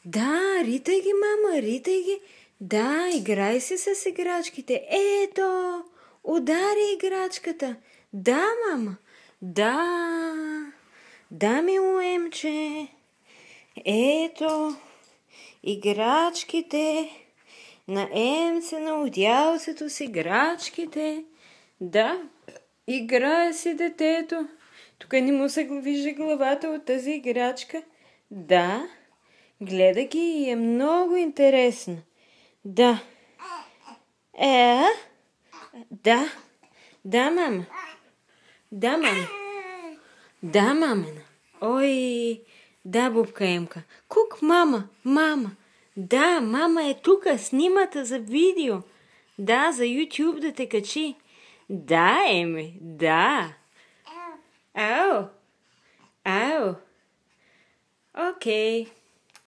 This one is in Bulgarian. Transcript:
Да, ритай ги, мама, ритай ги. Да, играй се с играчките. Ето, удари играчката. Да, мама. Да. Да, мило емче. Ето, играчките. На емце, на одялцето с играчките. Да, играе си детето. Тук не му се вижда главата от тази играчка. Да, гледа ги и е много интересно. Да. Да. Да, мама. Да, мама. Да, мама. Ой, да, бубка Емка. Кук, мама, мама. Да, мама е тука, снимата за видео. Да, за YouTube да те качи. Да, Еми, да. Ау. Ау. Окей.